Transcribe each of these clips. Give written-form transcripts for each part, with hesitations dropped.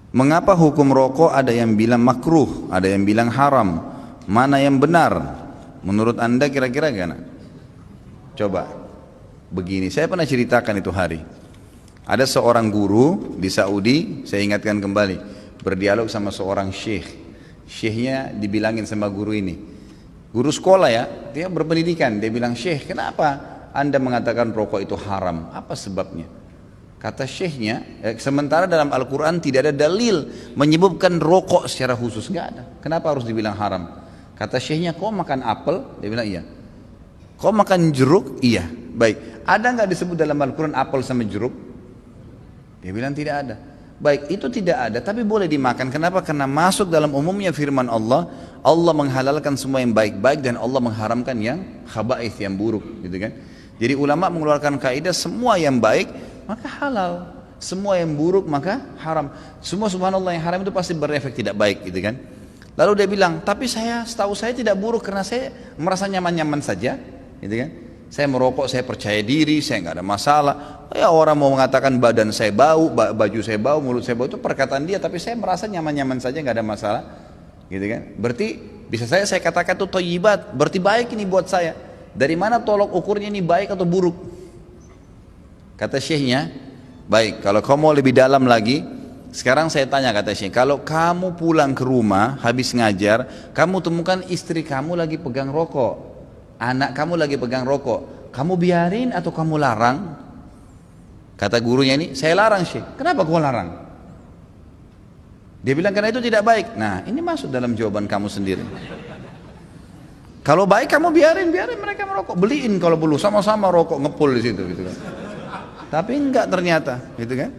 Mengapa hukum rokok ada yang bilang makruh, ada yang bilang haram? Mana yang benar? Menurut anda kira-kira gimana? Coba, begini, saya pernah ceritakan itu hari. Ada seorang guru di Saudi, saya ingatkan kembali, berdialog sama seorang syekh. Syekhnya dibilangin sama guru ini, guru sekolah ya, dia berpendidikan, dia bilang, syekh kenapa anda mengatakan rokok itu haram? Apa sebabnya? Kata syekhnya, sementara dalam Al-Quran tidak ada dalil menyebutkan rokok secara khusus, nggak ada. Kenapa harus dibilang haram? Kata syekhnya, kau makan apel? Dia bilang iya. Kau makan jeruk? Iya. Baik, ada nggak disebut dalam Al-Quran apel sama jeruk? Dia bilang tidak ada. Baik, itu tidak ada, tapi boleh dimakan. Kenapa? Karena masuk dalam umumnya firman Allah, Allah menghalalkan semua yang baik-baik dan Allah mengharamkan yang khaba'ith, yang buruk, gitu kan? Jadi ulama mengeluarkan kaidah semua yang baik maka halal, semua yang buruk maka haram. Semua subhanallah yang haram itu pasti berefek tidak baik, gitu kan? Lalu dia bilang, tapi setahu saya tidak buruk karena saya merasa nyaman-nyaman saja, gitu kan? Saya merokok, saya percaya diri, saya nggak ada masalah. Ya orang mau mengatakan badan saya bau, baju saya bau, mulut saya bau, itu perkataan dia, tapi saya merasa nyaman-nyaman saja, nggak ada masalah, gitu kan? Berarti bisa saya katakan itu thayyibat, berarti baik ini buat saya. Dari mana tolok ukurnya ini baik atau buruk? Kata syekhnya, baik, kalau kamu mau lebih dalam lagi, sekarang saya tanya, kata syekh, kalau kamu pulang ke rumah habis ngajar, kamu temukan istri kamu lagi pegang rokok, anak kamu lagi pegang rokok, kamu biarin atau kamu larang? Kata gurunya ini, saya larang syekh. Kenapa kau larang? Dia bilang karena itu tidak baik. Nah, ini masuk dalam jawaban kamu sendiri. Kalau baik kamu biarin mereka merokok, beliin kalau perlu, sama-sama rokok ngepul di situ, gitu kan. Tapi enggak ternyata, gitu kan.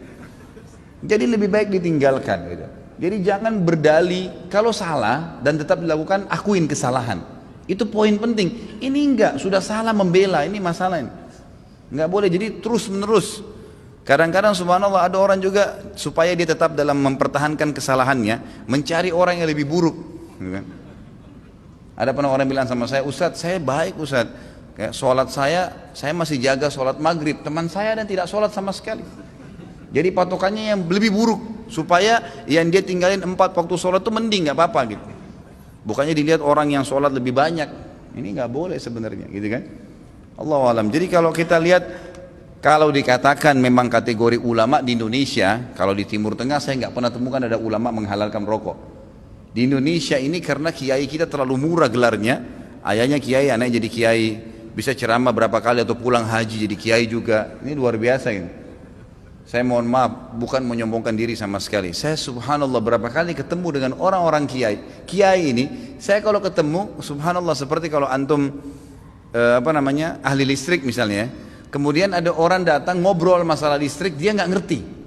Jadi lebih baik ditinggalkan, gitu. Jadi jangan berdalih kalau salah dan tetap dilakukan, akuin kesalahan. Itu poin penting. Ini enggak, sudah salah membela, ini masalah ini. Enggak boleh, jadi terus menerus. Kadang-kadang subhanallah ada orang juga supaya dia tetap dalam mempertahankan kesalahannya, mencari orang yang lebih buruk, gitu kan. Ada pernah orang bilang sama saya, Ustadz saya baik Ustadz, kayak sholat saya masih jaga sholat maghrib, teman saya dan tidak sholat sama sekali. Jadi patokannya yang lebih buruk, supaya yang dia tinggalin 4 waktu sholat itu mending, nggak apa-apa gitu. Bukannya dilihat orang yang sholat lebih banyak, ini nggak boleh sebenarnya, gitu kan? Allahu alam. Jadi kalau kita lihat, kalau dikatakan memang kategori ulama di Indonesia, kalau di Timur Tengah saya nggak pernah temukan ada ulama menghalalkan rokok. Di Indonesia ini karena kiai kita terlalu murah gelarnya, ayahnya kiai, anaknya jadi kiai, bisa ceramah berapa kali atau pulang haji jadi kiai juga. Ini luar biasa ini. Saya mohon maaf, bukan menyombongkan diri sama sekali. Saya subhanallah berapa kali ketemu dengan orang-orang kiai. Kiai ini, saya kalau ketemu subhanallah seperti kalau antum ahli listrik misalnya, kemudian ada orang datang ngobrol masalah listrik, dia nggak ngerti.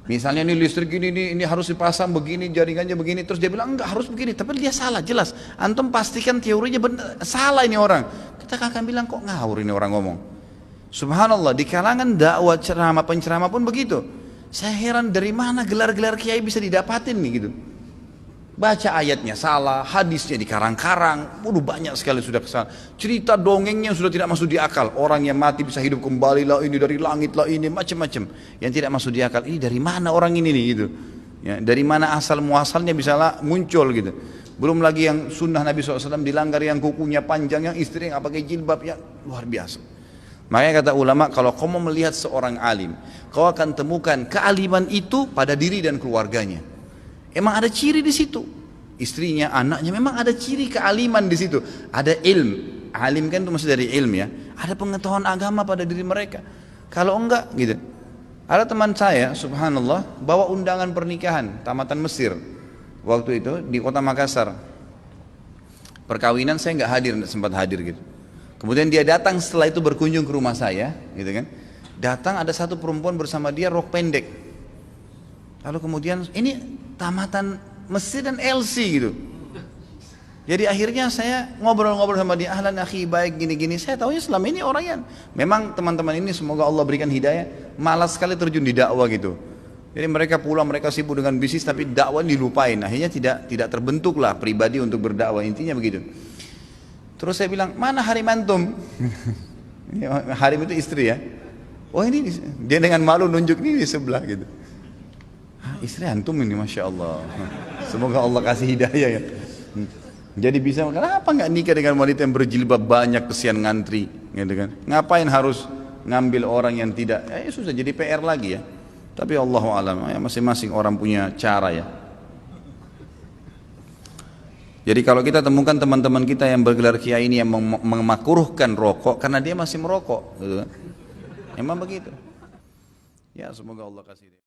Misalnya ini listrik ini harus dipasang begini, jaringannya begini, terus dia bilang enggak harus begini, tapi dia salah jelas. Antum pastikan teorinya benar, salah ini orang. Kita akan bilang kok ngawur ini orang ngomong. Subhanallah, di kalangan dakwah ceramah penceramah pun begitu. Saya heran dari mana gelar-gelar kiai bisa didapatin nih gitu. Baca ayatnya salah, hadisnya dikarang-karang, banyak sekali sudah kesalahan. Cerita dongengnya sudah tidak masuk di akal. Orang yang mati bisa hidup kembali lah, ini dari langit lah, ini macam-macam. Yang tidak masuk di akal, ini dari mana orang ini nih gitu. Ya, dari mana asal muasalnya bisa muncul gitu. Belum lagi yang sunnah Nabi SAW dilanggar, yang kukunya panjang, yang istri yang pakai jilbab, ya luar biasa. Makanya kata ulama, kalau kau mau melihat seorang alim, kau akan temukan kealiman itu pada diri dan keluarganya. Emang ada ciri di situ, istrinya, anaknya, memang ada ciri kealiman di situ. Ada ilm, alim kan itu masih dari ilm ya. Ada pengetahuan agama pada diri mereka. Kalau enggak, gitu. Ada teman saya, subhanallah, bawa undangan pernikahan tamatan Mesir waktu itu di kota Makassar. Perkawinan saya nggak hadir, nggak sempat hadir gitu. Kemudian dia datang setelah itu berkunjung ke rumah saya, gitu kan. Datang ada satu perempuan bersama dia rok pendek. Lalu kemudian ini tamatan Mesir dan LC gitu. Jadi akhirnya saya ngobrol-ngobrol sama dia, ahlan akhi baik gini-gini. Saya tahunya selama ini orang yang memang teman-teman ini semoga Allah berikan hidayah, malas sekali terjun di dakwah gitu. Jadi mereka pulang, mereka sibuk dengan bisnis tapi dakwah dilupain. Akhirnya tidak terbentuklah pribadi untuk berdakwah, intinya begitu. Terus saya bilang, mana harim antum? Harim itu istri ya. Oh ini dia dengan malu nunjuk ini di sebelah gitu. istri antum ini Masya Allah. Semoga Allah kasih hidayah ya. Jadi bisa, kenapa nggak nikah dengan wanita yang berjilbab banyak, kesian ngantri, gitu kan? Ngapain harus ngambil orang yang tidak? Ya susah, jadi PR lagi ya. Tapi Allahu alam, ya masing-masing orang punya cara ya. Jadi kalau kita temukan teman-teman kita yang bergelar kiai ini yang memakruhkan rokok karena dia masih merokok, gitu kan? Emang begitu. Ya semoga Allah kasih.